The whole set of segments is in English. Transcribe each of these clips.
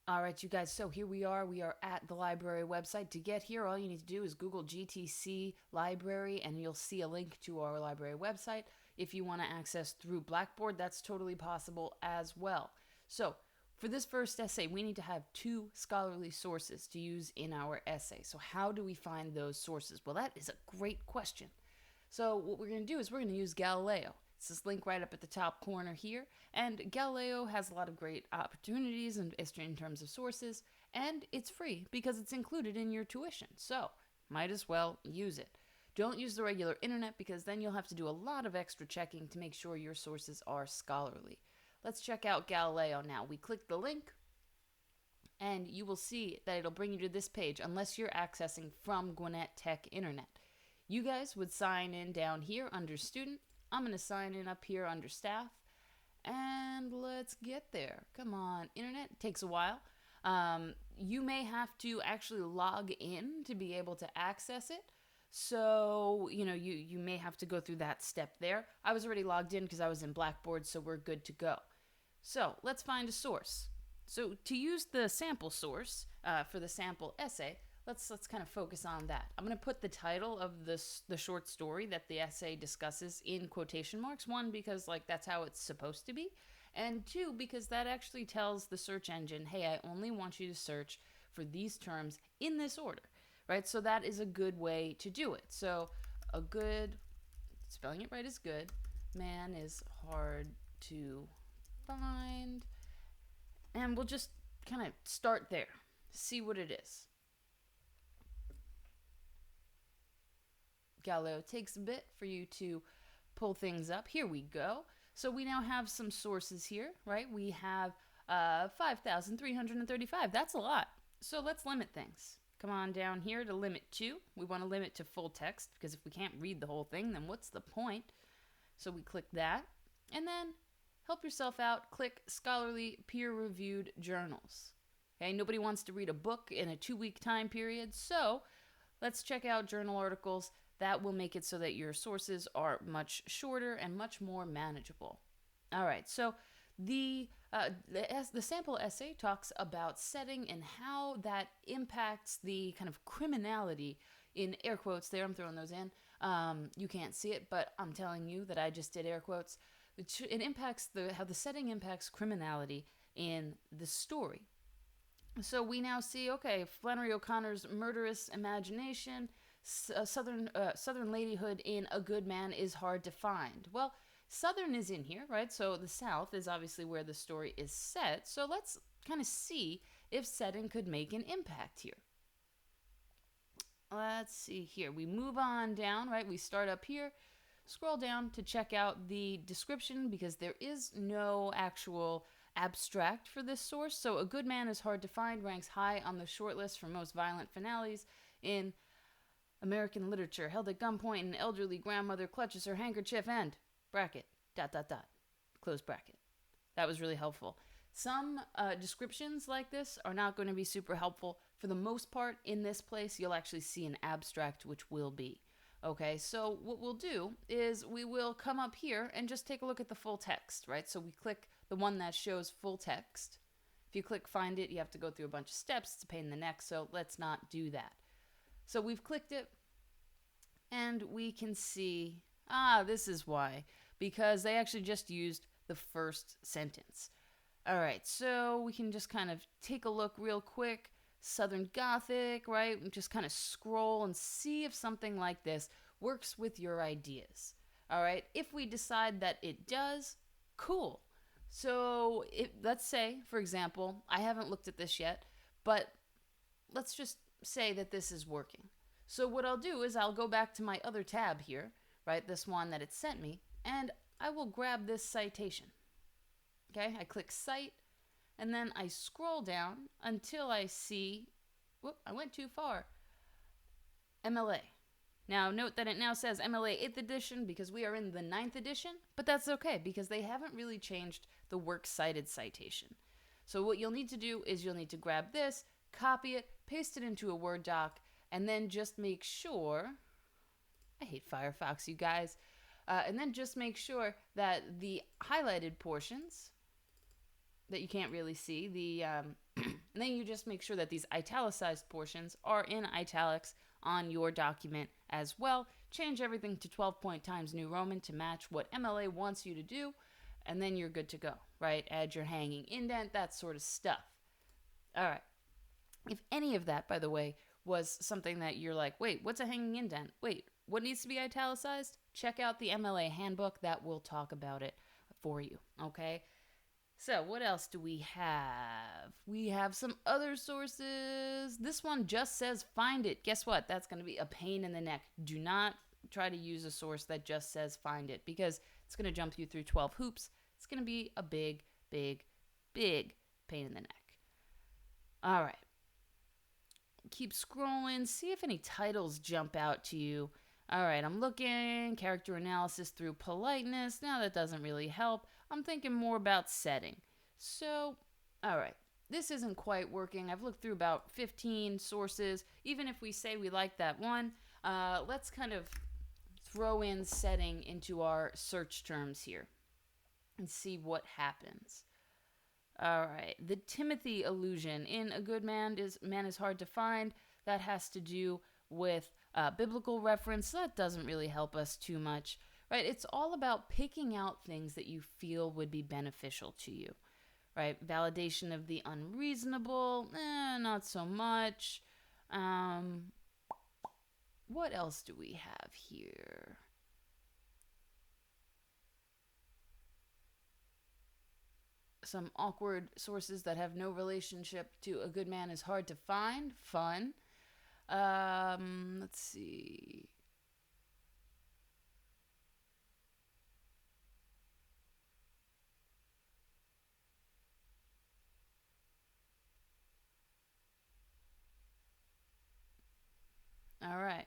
All right, you guys, so here we are. We are at the library website. To get here, all you need to do is Google GTC Library, and you'll see a link to our library website. If you want to access through Blackboard, that's totally possible as well. So, for this first essay, we need to have two scholarly sources to use in our essay. So, how do we find those sources? Well, that is a great question. So, what we're going to do is we're going to use Galileo. It's this link right up at the top corner here. And Galileo has a lot of great opportunities in terms of sources, and it's free because it's included in your tuition. So, might as well use it. Don't use the regular internet because then you'll have to do a lot of extra checking to make sure your sources are scholarly. Let's check out Galileo now. We click the link, and you will see that it'll bring you to this page unless you're accessing from Gwinnett Tech Internet. You guys would sign in down here under student. I'm going to sign in up here under staff, and let's get there. Come on, internet. It takes a while. You may have to actually log in to be able to access it. So, you may have to go through that step there. I was already logged in because I was in Blackboard, so we're good to go. So, let's find a source. So, to use the sample source for the sample essay, let's kind of focus on that. I'm going to put the title of the short story that the essay discusses in quotation marks. One, because that's how it's supposed to be. And two, because that actually tells the search engine, hey, I only want you to search for these terms in this order, right? So that is a good way to do it. So a good, spelling it right is good, man is hard to find. And we'll just kind of start there, see what it is. Galileo takes a bit for you to pull things up. Here we go. So we now have some sources here, right? We have 5,335. That's a lot. So let's limit things. Come on down here to limit to. We want to limit to full text because if we can't read the whole thing, then what's the point? So we click that. And then help yourself out. Click scholarly peer-reviewed journals. Okay, nobody wants to read a book in a 2-week time period. So let's check out journal articles. That will make it so that your sources are much shorter and much more manageable. All right, so the sample essay talks about setting and how that impacts the kind of criminality in air quotes there. I'm throwing those in. You can't see it, but I'm telling you that I just did air quotes. It impacts how the setting impacts criminality in the story. So we now see, okay, Flannery O'Connor's murderous imagination. Southern ladyhood in A Good Man is hard to find. Well, Southern is in here, right? So the South is obviously where the story is set. So let's kind of see if setting could make an impact here. Let's see here. We move on down, right? We start up here, scroll down to check out the description because there is no actual abstract for this source. So A Good Man is hard to find ranks high on the shortlist for most violent finales in American literature. Held at gunpoint, an elderly grandmother clutches her handkerchief and bracket, ... close bracket. That was really helpful. Some descriptions like this are not going to be super helpful. For the most part, in this place, you'll actually see an abstract, which will be. Okay, so what we'll do is we will come up here and just take a look at the full text, right? So we click the one that shows full text. If you click find it, you have to go through a bunch of steps. It's a pain in the neck, so let's not do that. So we've clicked it, and we can see, this is why. Because they actually just used the first sentence. All right, so we can just kind of take a look real quick. Southern Gothic, right? Just kind of scroll and see if something like this works with your ideas. All right, if we decide that it does, cool. So let's say, for example, I haven't looked at this yet, but let's just say that this is working. So what I'll do is I'll go back to my other tab here, right, this one that it sent me, and I will grab this citation. Okay, I click Cite, and then I scroll down until I see, whoop, I went too far, MLA. Now note that it now says MLA 8th edition because we are in the 9th edition, but that's okay because they haven't really changed the works cited citation. So what you'll need to do is you'll need to grab this, copy it, paste it into a Word doc, and then just make sure, I hate Firefox, you guys, and then just make sure that the highlighted portions that you can't really see, the And then you just make sure that these italicized portions are in italics on your document as well. Change everything to 12 point Times New Roman to match what MLA wants you to do, and then you're good to go, right? Add your hanging indent, that sort of stuff. All right. If any of that, by the way, was something that you're like, wait, what's a hanging indent? Wait, what needs to be italicized? Check out the MLA handbook. That will talk about it for you, okay? So, what else do we have? We have some other sources. This one just says find it. Guess what? That's going to be a pain in the neck. Do not try to use a source that just says find it, because it's going to jump you through 12 hoops. It's going to be a big, big, big pain in the neck. All right. Keep scrolling. See if any titles jump out to you. All right, I'm looking. Character analysis through politeness. Now, that doesn't really help. I'm thinking more about setting. So, all right. This isn't quite working. I've looked through about 15 sources. Even if we say we like that one, let's kind of throw in setting into our search terms here and see what happens. All right. The Timothy illusion in A Good Man is Hard to Find. That has to do with biblical reference. That doesn't really help us too much, right? It's all about picking out things that you feel would be beneficial to you, right? Validation of the unreasonable, not so much. What else do we have here? Some awkward sources that have no relationship to A Good Man is Hard to Find. Fun. Let's see. All right.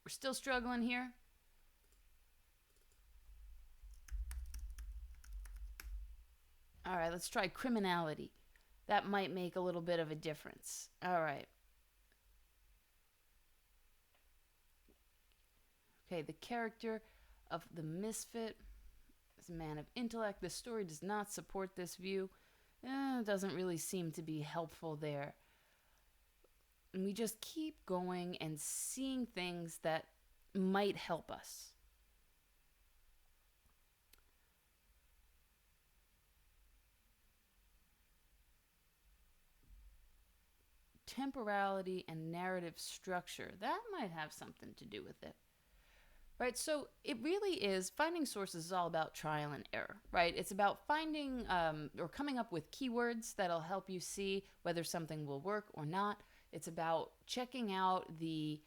We're still struggling here. All right, let's try criminality. That might make a little bit of a difference. All right. Okay, the character of the misfit is a man of intellect. The story does not support this view. Doesn't really seem to be helpful there. And we just keep going and seeing things that might help us. Temporality and narrative structure. That might have something to do with it. Right, so it really is, finding sources is all about trial and error, right? It's about finding or coming up with keywords that'll help you see whether something will work or not. It's about checking out the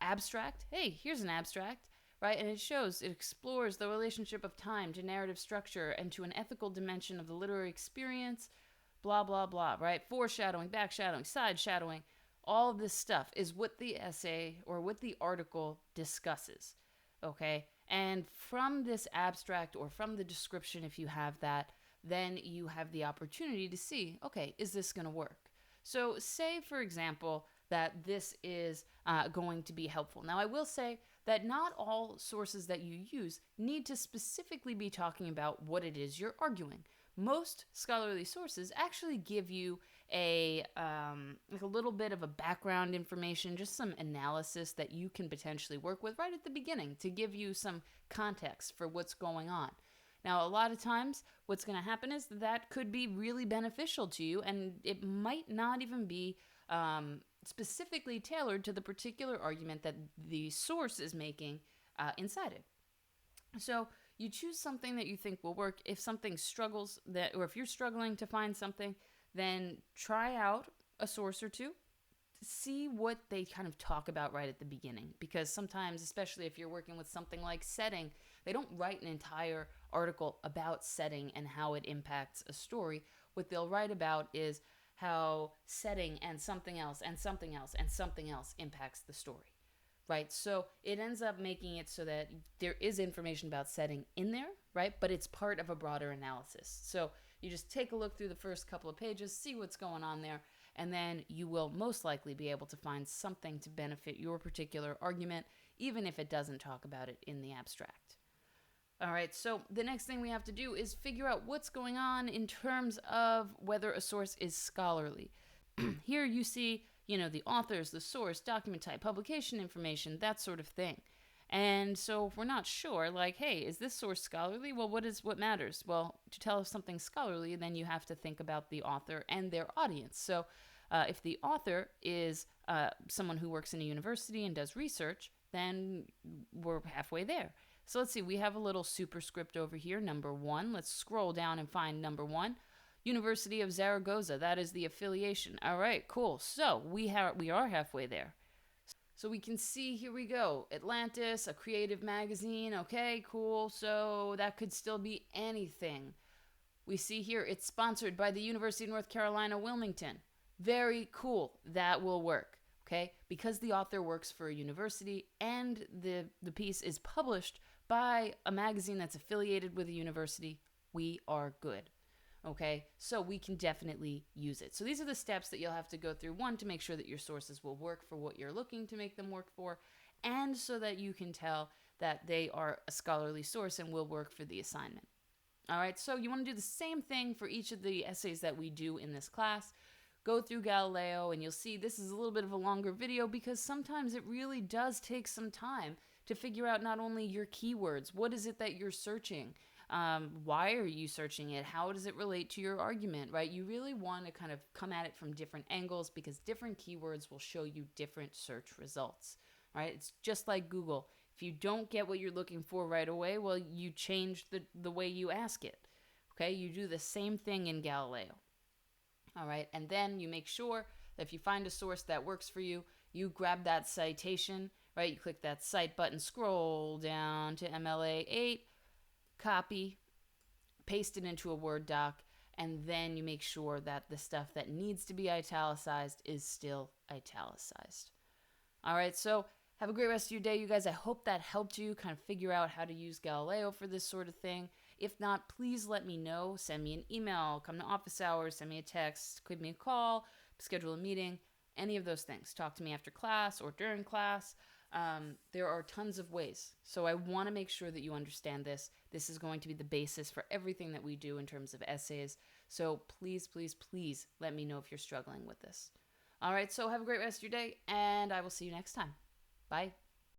abstract. Hey, here's an abstract, right? And it explores the relationship of time to narrative structure and to an ethical dimension of the literary experience, blah, blah, blah, right? Foreshadowing, backshadowing, sideshadowing, all of this stuff is what the essay or what the article discusses. Okay, and from this abstract or from the description, if you have that, then you have the opportunity to see, okay, is this going to work? So say, for example, that this is going to be helpful. Now, I will say that not all sources that you use need to specifically be talking about what it is you're arguing. Most scholarly sources actually give you a little bit of a background information, just some analysis that you can potentially work with right at the beginning to give you some context for what's going on. Now, a lot of times what's going to happen is that could be really beneficial to you, and it might not even be specifically tailored to the particular argument that the source is making inside it. So you choose something that you think will work. If something struggles, or if you're struggling to find something, then try out a source or two. See what they kind of talk about right at the beginning. Because sometimes, especially if you're working with something like setting, they don't write an entire article about setting and how it impacts a story. What they'll write about is how setting and something else and something else and something else impacts the story. Right, so it ends up making it so that there is information about setting in there, right? But it's part of a broader analysis. So you just take a look through the first couple of pages, see what's going on there, and then you will most likely be able to find something to benefit your particular argument, even if it doesn't talk about it in the abstract. All right, so the next thing we have to do is figure out what's going on in terms of whether a source is scholarly. Here you see, the authors, the source, document type, publication information, that sort of thing. And so if we're not sure, like, hey, is this source scholarly? Well, what matters? Well, to tell if something's scholarly, then you have to think about the author and their audience. So if the author is someone who works in a university and does research, then we're halfway there. So let's see, we have a little superscript over here, number 1. Let's scroll down and find number 1. University of Zaragoza, that is the affiliation. All right, cool. So we are halfway there. So we can see, here we go, Atlantis, a creative magazine. Okay, cool. So that could still be anything. We see here it's sponsored by the University of North Carolina, Wilmington. Very cool. That will work. Okay, because the author works for a university and the piece is published by a magazine that's affiliated with a university, we are good. Okay, so we can definitely use it. So these are the steps that you'll have to go through. 1, to make sure that your sources will work for what you're looking to make them work for, and so that you can tell that they are a scholarly source and will work for the assignment. All right, so you want to do the same thing for each of the essays that we do in this class. Go through Galileo, and you'll see this is a little bit of a longer video because sometimes it really does take some time to figure out not only your keywords, what is it that you're searching, why are you searching it, how does it relate to your argument, right? You really want to kind of come at it from different angles because different keywords will show you different search results, right? It's just like Google. If you don't get what you're looking for right away, well, you change the way you ask it, okay? You do the same thing in Galileo. All right, and then you make sure that if you find a source that works for you, you grab that citation, right? You click that cite button, scroll down to MLA8, copy, paste it into a Word doc, and then you make sure that the stuff that needs to be italicized is still italicized. All right, so have a great rest of your day, you guys. I hope that helped you kind of figure out how to use Galileo for this sort of thing. If not, please let me know. Send me an email, come to office hours, send me a text, give me a call, schedule a meeting, any of those things. Talk to me after class or during class. There are tons of ways. So I want to make sure that you understand this. This is going to be the basis for everything that we do in terms of essays. So please, please, please let me know if you're struggling with this. All right, so have a great rest of your day, and I will see you next time. Bye.